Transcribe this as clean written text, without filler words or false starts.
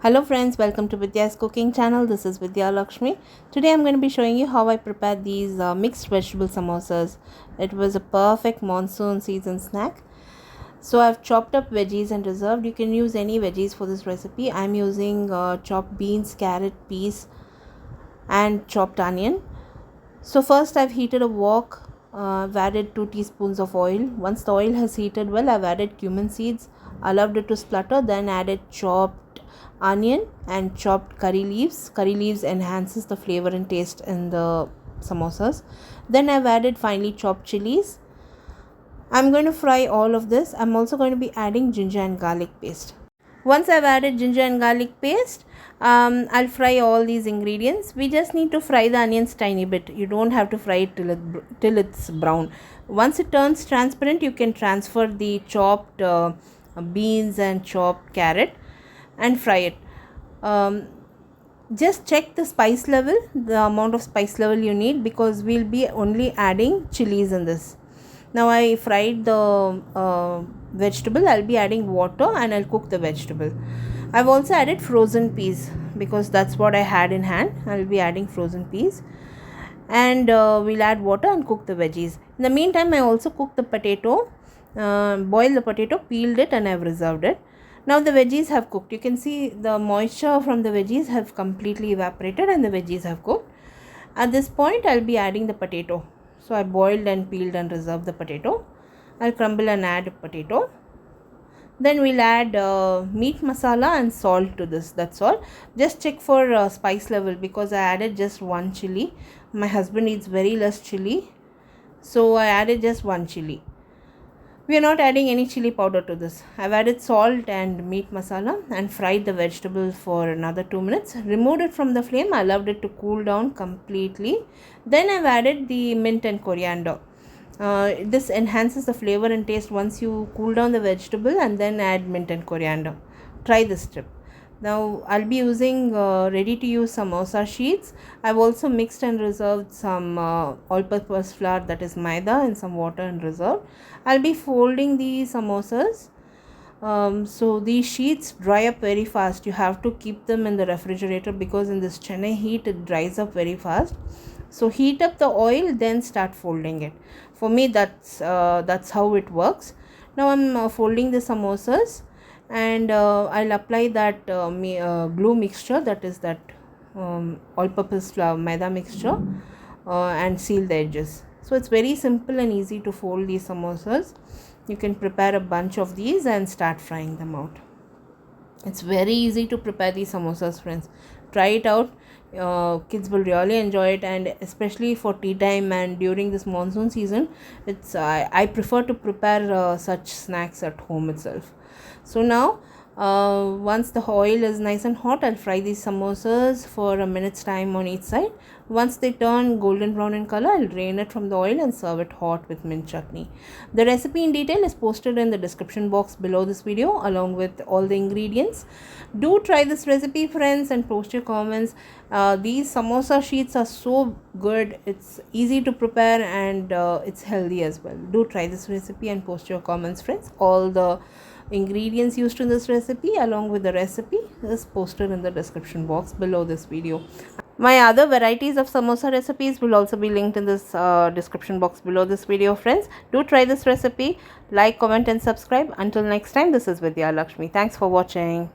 Hello friends, welcome to Vidya's cooking channel. This is Vidya Lakshmi. Today I'm going to be showing you how I prepare these mixed vegetable samosas. It was a perfect monsoon season snack. So I've chopped up veggies and reserved. You can use any veggies for this recipe. I'm using chopped beans, carrot, peas and chopped onion. So first I've heated a wok. I've added 2 teaspoons of oil. Once the oil has heated well, I've added cumin seeds, allowed it to splutter, then added chopped onion and chopped curry leaves. Curry leaves enhances the flavor and taste in the samosas. Then I've added finely chopped chilies. I'm going to fry all of this. I'm also going to be adding ginger and garlic paste. Once I've added ginger and garlic paste, I'll fry all these ingredients. We just need to fry the onions tiny bit. You don't have to fry it till it's brown. Once it turns transparent, you can transfer the chopped beans and chopped carrot and fry it. Just check the spice level, the amount of spice level you need, because we'll be only adding chilies in this. Now I fried the vegetable. I'll be adding water and I'll cook the vegetable. I've also added frozen peas because that's what I had in hand. I'll be adding frozen peas and we'll add water and cook the veggies. In the meantime, I also cooked the potato, boiled the potato, peeled it and I've reserved it. Now the veggies have cooked. You can see the moisture from the veggies have completely evaporated and the veggies have cooked. At this point, I'll be adding the potato. So I boiled and peeled and reserved the potato. I'll crumble and add potato. Then we'll add meat masala and salt to this. That's all. Just check for spice level because I added just 1 chili. My husband eats very less chili, so I added just 1 chili. We are not adding any chili powder to this. I've added salt and meat masala and fried the vegetable for another 2 minutes. Removed it from the flame. I allowed it to cool down completely. Then I've added the mint and coriander. This enhances the flavor and taste once you cool down the vegetable and then add mint and coriander. Try this tip. Now I'll be using ready to use samosa sheets. I've also mixed and reserved some all-purpose flour, that is maida, and some water and reserve. I'll be folding the samosas. So these sheets dry up very fast. You have to keep them in the refrigerator because in this Chennai heat it dries up very fast. So heat up the oil, then start folding it. For me, that's how it works. Now I'm folding the samosas and I'll apply that glue mixture, that is that all-purpose flour maida mixture, and seal the edges. So it's very simple and easy to fold these samosas. You can prepare a bunch of these and start frying them out. It's very easy to prepare these samosas, friends. Try it out. Kids will really enjoy it, and especially for tea time and during this monsoon season, I prefer to prepare such snacks at home itself. So now once the oil is nice and hot, I'll fry these samosas for a minute's time on each side. Once they turn golden brown in color, I'll drain it from the oil and serve it hot with mint chutney. The recipe in detail is posted in the description box below this video along with all the ingredients. Do try this recipe, friends, and post your comments. These samosa sheets are so good. It's easy to prepare and it's healthy as well. Do try this recipe and post your comments, friends. All the ingredients used in this recipe along with the recipe is posted in the description box below this video. My other varieties of samosa recipes will also be linked in this description box below this video, friends. Do try this recipe, like, comment and subscribe. Until next time, this is Vidya Lakshmi. Thanks for watching.